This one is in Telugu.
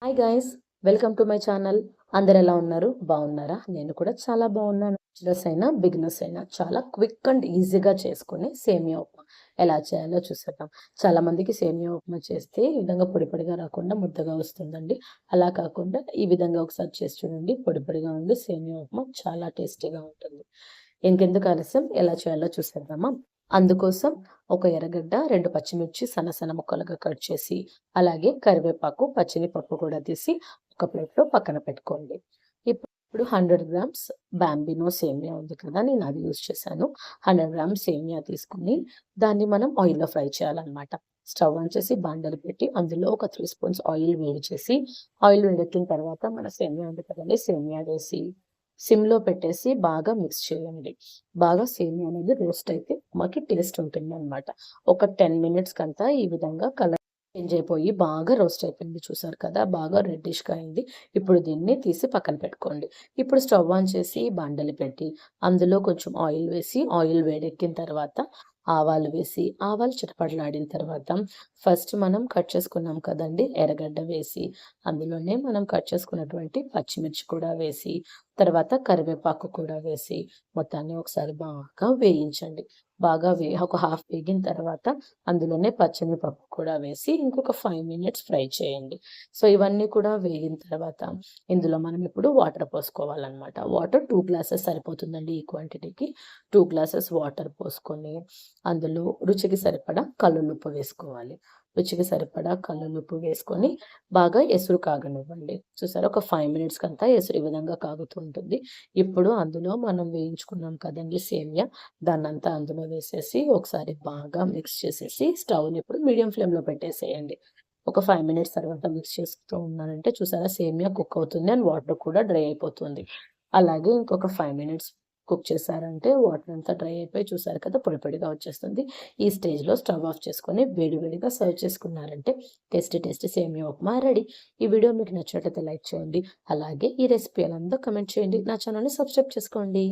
Hi guys, welcome to my channel. అందరు ఎలా ఉన్నారు? బాగున్నారా? నేను కూడా చాలా బాగున్నాను. బ్యాచిలర్స్ అయినా బిగినర్స్ అయినా చాలా క్విక్ అండ్ ఈజీగా చేసుకుని సేమియా ఉప్మా ఎలా చేయాలో చూసేద్దాం. చాలా మందికి సేమియా ఉప్మా చేస్తే ఈ విధంగా పొడి పొడిగా రాకుండా ముద్దగా వస్తుందండి. అలా కాకుండా ఈ విధంగా ఒకసారి చేసి చూడండి. పొడి పొడిగా ఉంది సేమియా ఉప్మా చాలా టేస్టీగా ఉంటుంది. ఇంకెందుకు ఆలస్యం, ఎలా చేయాలో చూసేద్దామా? అందుకోసం ఒక ఎర్రగడ్డ, 2 పచ్చిమిర్చి సన్న సన్న ముక్కలుగా కట్ చేసి, అలాగే కరివేపాకు, పప్పు కూడా తీసి ఒక ప్లేట్‌లో పక్కన పెట్టుకోండి. ఇప్పుడు 100 గ్రామ్స్ బాంబినో సేమియా ఉంది కదా! నేను అది యూజ్ చేశాను. 100 గ్రామ్స్ సేమియా తీసుకొని దాన్ని మనం ఆయిల్‌లో ఫ్రై చేయాలన్నమాట. స్టవ్ ఆన్ చేసి బాండలి పెట్టి అందులో ఒక 3 స్పూన్స్ ఆయిల్ వేడి చేసి, ఆయిల్ వేడెక్కిన తర్వాత మన సేమియా ఉంది కదండీ! సేమియా వేసి సిమ్‌లో పెట్టేసి బాగా మిక్స్ చేయండి. బాగా సేమియా అనేది రోస్ట్ అయితే మాకి టేస్ట్ ఉంటుందనమాట. ఒక 10 మినిట్స్‌కంతా ఈ విధంగా కలర్ చేంజ్ అయిపోయి బాగా రోస్ట్ అయిపోయింది. చూసారు కదా! బాగా రెడ్డిష్‌గా అయింది. ఇప్పుడు దీన్ని తీసి పక్కన పెట్టుకోండి. ఇప్పుడు స్టవ్ ఆన్ చేసి బాండలి పెట్టి అందులో కొంచెం ఆయిల్ వేసి, ఆయిల్ వేడెక్కిన తర్వాత ఆవాలు వేసి, ఆవాలు చిటపటలాడిన తర్వాత ఫస్ట్ మనం కట్ చేసుకున్నాం కదండీ! ఎర్రగడ్డ వేసి, అందులోనే మనం కట్ చేసుకున్నటువంటి పచ్చిమిర్చి కూడా వేసి, తర్వాత కరివేపాకు కూడా వేసి మొత్తాన్ని ఒకసారి బాగా వేయించండి. బాగా ఒక హాఫ్ వేగిన తర్వాత అందులోనే పప్పు కూడా వేసి ఇంకొక 5 మినిట్స్ ఫ్రై చేయండి. సో, ఇవన్నీ కూడా వేగిన తర్వాత ఇందులో మనం ఇప్పుడు వాటర్ పోసుకోవాలనమాట. వాటర్ 2 గ్లాసెస్ సరిపోతుందండి ఈ క్వాంటిటీకి. 2 గ్లాసెస్ వాటర్ పోసుకొని అందులో రుచికి సరిపడా కల్లులుప్పు వేసుకోవాలి. రుచికి సరిపడా కల్లులుప్పు వేసుకొని బాగా ఎసురు కాగనివ్వండి. చూసారా, ఒక 5 మినిట్స్‌కంతా ఎసురు ఈ విధంగా కాగుతూ ఉంటుంది. ఇప్పుడు అందులో మనం వేయించుకున్నాం కదండీ సేమియా, దాన్నంతా అందులో వేసేసి ఒకసారి బాగా మిక్స్ చేసేసి స్టవ్‌ని ఇప్పుడు మీడియం ఫ్లేమ్‌లో పెట్టేసేయండి. ఒక 5 మినిట్స్ తర్వాత మిక్స్ చేస్తూ ఉన్నానంటే చూసారా, సేమియా కుక్ అవుతుంది అండ్ వాటర్ కూడా డ్రై అయిపోతుంది. అలాగే ఇంకొక 5 మినిట్స్ కుక్ చేశారంటే వాటర్ అంతా డ్రై అయిపోయి చూసారు కదా, పొడి పొడిగా వచ్చేస్తుంది. ఈ స్టేజ్‌లో స్టవ్ ఆఫ్ చేసుకొని వేడి వేడిగా సర్వ్ చేసుకున్నారంటే టేస్టీ టేస్టీ సేమియా ఉప్మా రెడీ. ఈ వీడియో మీకు నచ్చినట్లయితే లైక్ చేయండి. అలాగే ఈ రెసిపీ ఎలా ఉందో కామెంట్ చేయండి. నా ఛానల్‌ని సబ్స్క్రైబ్ చేసుకోండి.